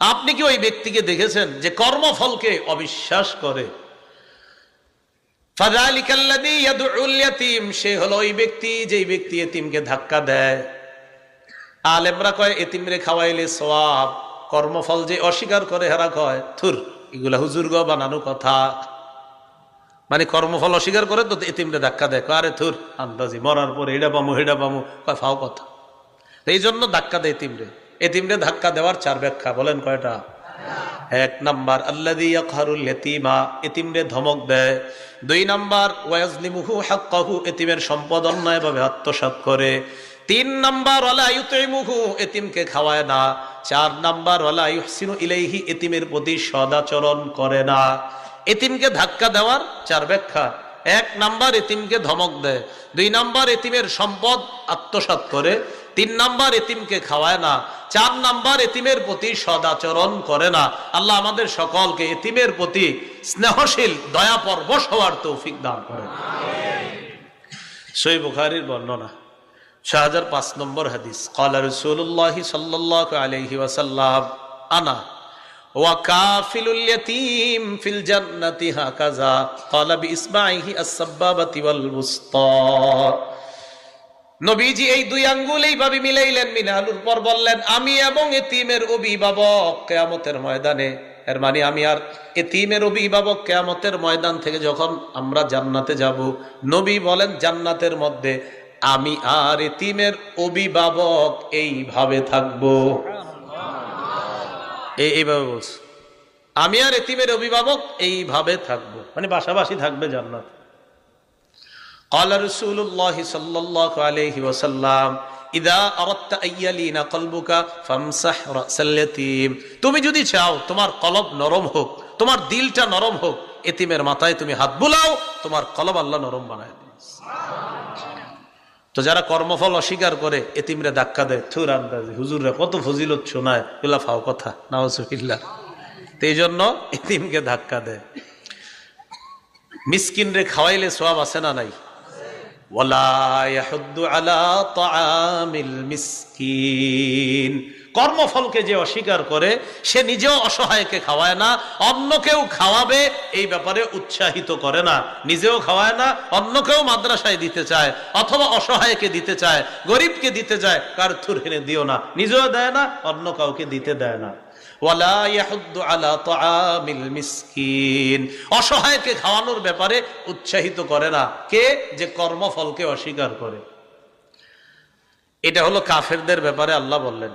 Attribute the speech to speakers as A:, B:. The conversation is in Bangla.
A: আপনি কি ওই ব্যক্তিকে দেখেছেন যে কর্মফলকে অবিশ্বাস করে? ফাযালিকাল্লাযী ইয়াদউল ইয়াতীম, সে হলো ওই ব্যক্তি যেই ব্যক্তি এতিমকে ধাক্কা দেয়। আলেমরা কয় এতিমরে খাওয়াইলে সওয়াব, কর্মফল যে অস্বীকার করে হেরা কয় থুর, এগুলা হুজুর গো বানানো কথা। মানে কর্মফল অস্বীকার করে তো এতিমরে ধাক্কা দেয়, আরে থুর আন্দাজি মরার পরে এটা পামু হেডা পামু, কয় ফাও কথা। এই জন্য ধাক্কা দেয় এতিমরে। এতিমরে ধাক্কা দেওয়ার 4 ব্যাখ্যা, বলেন কয়টা? 1 নাম্বার আল্লাযী ইয়াকহারুল ইয়াতীমা, এতিমরে ধমক দেয়। 2 নাম্বার ওয়াজলিমুহু হাক্কাহু, এতিমের সম্পদ অন্যায়ভাবে আত্মসাৎ করে। 3 নাম্বার ওয়ালা ইউতিমুহু, এতিমকে খাওয়ায় না। 4 নাম্বার ওয়ালা ইহসিনু ইলাইহি, এতিমের প্রতি সদাচরণ করে না। এতিমকে ধাক্কা দেওয়ার 4 ব্যাখ্যা: 1 নাম্বার এতিমকে ধমক দেয়, 2 নাম্বার এতিমের সম্পদ আত্মসাৎ করে, 3 নাম্বার এতিমকে খাওয়ায় না, 4 নাম্বার এতিমের প্রতি সদাচরণ করে না। আল্লাহ আমাদের সকলকে এতিমের প্রতি স্নেহশীল দয়া পরবশ হওয়ার তৌফিক দান করেন। সহিহ বুখারীর বর্ণনা 6005 নম্বর হাদিস, ক্বালা রাসূলুল্লাহ সাল্লাল্লাহু আলাইহি ওয়াসাল্লাম আনা ওয়া কাফিলুল ইয়াতীম ফিল জান্নাতি হাকাযা ক্বালা বিইসবাইহি আস-সাব্বাবাতি ওয়াল বুসতা। নবীজি এই 2 আঙ্গুল এইভাবে মিলাইলেন, মিলানোর পর বললেন, আমি এবং এতিমের অভিভাবক কিয়ামতের ময়দানে, এর মানে আমি আর এতিমের অভিভাবক কিয়ামতের ময়দান থেকে যখন আমরা জান্নাতে যাব, নবী বলেন জান্নাতের মধ্যে আমি আর এতিমের অভিভাবক এইভাবে থাকবো। এইভাবে বলছে, আমি আর এতিমের অভিভাবক এইভাবে থাকবো, মানে পাশাপাশি থাকবে জান্নাত। قال رسول الله صلى الله عليه وسلم إذا أردت أن يلين قلبك فامسح رأس اليتيم, তুমি যদি চাও তোমার কলব নরম হোক, তোমার দিলটা নরম হোক, এতিমের মাথায় তুমি হাত বুলাও, তোমার কলব আল্লাহ নরম বানায় দেবে। তো যারা কর্মফল অস্বীকার করে এতিমরে ধাক্কা দেয়, থুর আন্দাজি হুজুররা কত ফজিলত শোনায়, এগুলা ফাও কথা, নাউজুবিল্লাহ। তো এই জন্য এতিমকে ধাক্কা দেয়। মিসকিন রে খাওয়াইলে সওয়াব আছে না নাই? ওয়ালা ইয়াহুদ্দু আলা তাআমিল মিসকিন, কর্মফলকে যে অস্বীকার করে সে নিজেও অসহায়কে খাওয়ায় না, অন্যকেও খাওয়াবে এই ব্যাপারে উৎসাহিত করে না, নিজেও খাওয়ায় না, অন্যকেও মাদ্রাসায় দিতে চায় অথবা অসহায়কে দিতে চায়, গরিবকে দিতে চায়, কার থুর হেনে দিও না, নিজেও দেয় না, অন্য কাউকে দিতে দেয় না। ওয়ালা ইয়াহুদ্দু আলা তাআমিল মিসকিন, অসহায়কে খাওয়ানোর ব্যাপারে উৎসাহিত করে না। কে? যে কর্মফলকে অস্বীকার করে। এটা হলো কাফেরদের ব্যাপারে আল্লাহ বললেন।